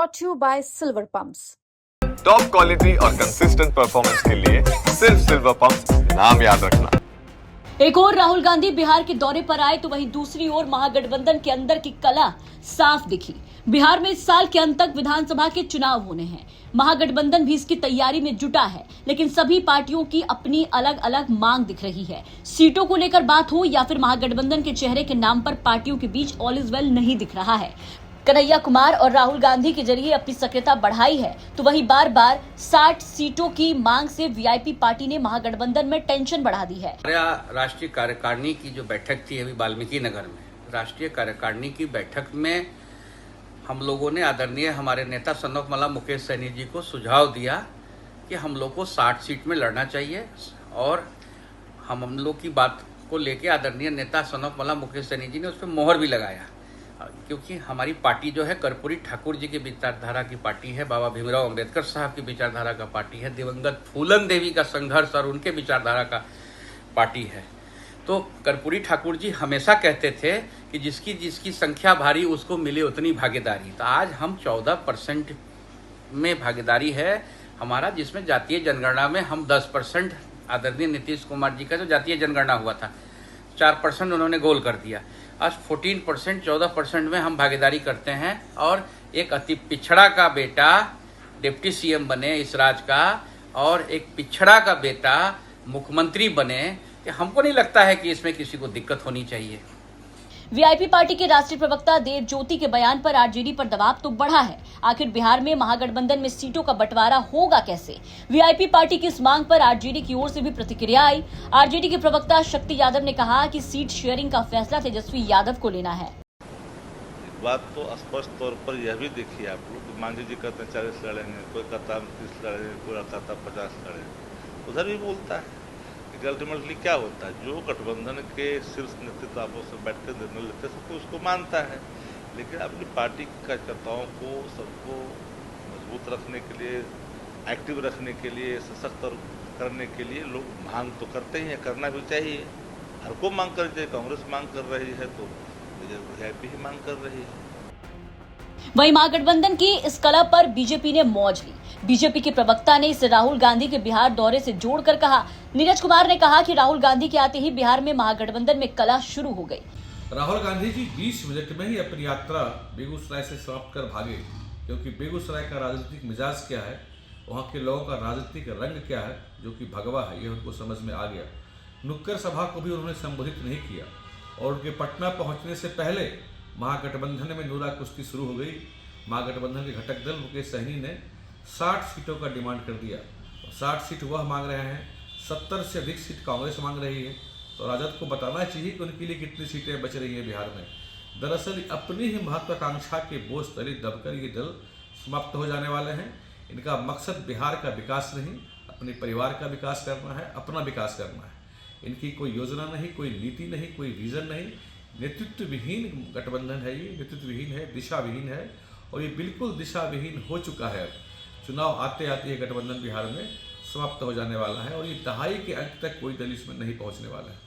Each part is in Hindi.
brought to you by Silver Pumps. Top quality और कंसिस्टेंट परफॉर्मेंस के लिए सिर्फ सिल्वर पंप्स नाम याद रखना। एक और राहुल गांधी बिहार के दौरे पर आए तो वहीं दूसरी ओर महागठबंधन के अंदर की कला साफ दिखी। बिहार में इस साल के अंत तक विधानसभा के चुनाव होने हैं। महागठबंधन भी इसकी तैयारी में जुटा है, लेकिन सभी पार्टियों की अपनी अलग अलग मांग दिख रही है। सीटों को लेकर बात हो या फिर महागठबंधन के चेहरे के नाम पर पार्टियों के बीच ऑल इज वेल नहीं दिख रहा है। कन्हैया कुमार और राहुल गांधी के जरिए अपनी सक्रियता बढ़ाई है, तो वहीं बार बार 60 सीटों की मांग से वीआईपी पार्टी ने महागठबंधन में टेंशन बढ़ा दी है। राष्ट्रीय कार्यकारिणी की जो बैठक थी अभी वाल्मीकि नगर में, राष्ट्रीय कार्यकारिणी की बैठक में हम लोगों ने आदरणीय हमारे नेता सनोकमला मुकेश सैनी जी को सुझाव दिया कि हम लोग को 60 सीट में लड़ना चाहिए, और हम लोग की बात को लेके आदरणीय नेता सनोकमला मुकेश सैनी जी ने उस पर मोहर भी लगाया, क्योंकि हमारी पार्टी जो है कर्पूरी ठाकुर जी की विचारधारा की पार्टी है, बाबा भीमराव अंबेडकर साहब की विचारधारा का पार्टी है, दिवंगत फूलन देवी का संघर्ष और उनके विचारधारा का पार्टी है। तो कर्पूरी ठाकुर जी हमेशा कहते थे कि जिसकी जिसकी संख्या भारी उसको मिले उतनी भागीदारी। तो आज हम 14% में भागीदारी है हमारा, जिसमें जातीय जनगणना में हम 10%, आदरणीय नीतीश कुमार जी का जो जातीय जनगणना हुआ था 4% उन्होंने गोल कर दिया। आज 14%, 14% में हम भागीदारी करते हैं, और एक अति पिछड़ा का बेटा डिप्टी सीएम बने इस राज्य का, और एक पिछड़ा का बेटा मुख्यमंत्री बने, कि हमको नहीं लगता है कि इसमें किसी को दिक्कत होनी चाहिए। वीआईपी पार्टी के राष्ट्रीय प्रवक्ता देव ज्योति के बयान पर आरजेडी पर दबाव तो बढ़ा है। आखिर बिहार में महागठबंधन में सीटों का बंटवारा होगा कैसे? वीआईपी पार्टी की इस मांग पर आरजेडी की ओर से भी प्रतिक्रिया आई। आरजेडी के प्रवक्ता शक्ति यादव ने कहा कि सीट शेयरिंग का फैसला तेजस्वी यादव को लेना है। एक बात तो स्पष्ट तौर पर यह भी देखिए आप लोग, मांझी जी कहते हैं 40 लड़ेंगे, कोई कहता है 30 लड़ेंगे, कोई कहता 50 लड़ेंगे, उधर भी बोलता है। अल्टीमेटली क्या होता है, जो गठबंधन के शीर्ष नेतृत्व आपस में बैठ कर निर्णय लेते हैं सबको उसको मानता है, लेकिन अपनी पार्टी की कार्यकर्ताओं को सबको मजबूत रखने के लिए, एक्टिव रखने के लिए, सशक्त करने के लिए लोग मांग तो करते ही हैं, करना भी चाहिए। हर को मांग करनी चाहिए। कांग्रेस मांग कर रही है तो वीआईपी ही मांग कर रही है। वहीं महागठबंधन की इस कला पर बीजेपी ने मौज ली। बीजेपी के प्रवक्ता ने इसे राहुल गांधी के बिहार दौरे से जोड़कर कहा। नीरज कुमार ने कहा कि राहुल गांधी के आते ही बिहार में महागठबंधन में कला शुरू हो गई। राहुल गांधी जी 20 मिनट में ही अपनी यात्रा बेगूसराय से समाप्त कर भागे, क्योंकि बेगूसराय का राजनीतिक मिजाज क्या है, वहाँ के लोगों का राजनीतिक रंग क्या है, जो कि भगवा है, ये उनको समझ में आ गया। नुक्कड़ सभा को भी उन्होंने संबोधित नहीं किया, और उनके पटना पहुँचने से पहले महागठबंधन में नूरा कुश्ती शुरू हो गई। महागठबंधन के घटक दल मुकेश सहनी ने 60 सीटों का डिमांड कर दिया। 60 सीट वह मांग रहे हैं, 70 से अधिक सीट कांग्रेस मांग रही है। तो राजद को बताना चाहिए कि उनके लिए कितनी सीटें बच रही हैं बिहार में। दरअसल अपनी ही महत्वाकांक्षा के बोझ तले दबकर ये दल समाप्त हो जाने वाले हैं। इनका मकसद बिहार का विकास नहीं, अपने परिवार का विकास करना है, अपना विकास करना है। इनकी कोई योजना नहीं, कोई नीति नहीं, कोई विजन नहीं। नेतृत्व विहीन गठबंधन है, ये नेतृत्व विहीन है, दिशा विहीन है, और ये बिल्कुल दिशा विहीन हो चुका है। चुनाव आते आते ये गठबंधन बिहार में समाप्त हो जाने वाला है, और ये दहाई के अंत तक कोई दल इसमें नहीं पहुंचने वाला है।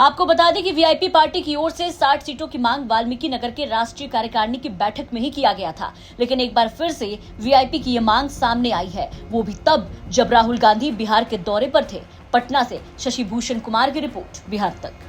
आपको बता दें कि वीआईपी पार्टी की ओर से 60 सीटों की मांग वाल्मीकि नगर के राष्ट्रीय कार्यकारिणी की बैठक में ही किया गया था, लेकिन एक बार फिर से वीआईपी की ये मांग सामने आई है, वो भी तब जब राहुल गांधी बिहार के दौरे पर थे। पटना से शशि भूषण कुमार की रिपोर्ट, बिहार तक।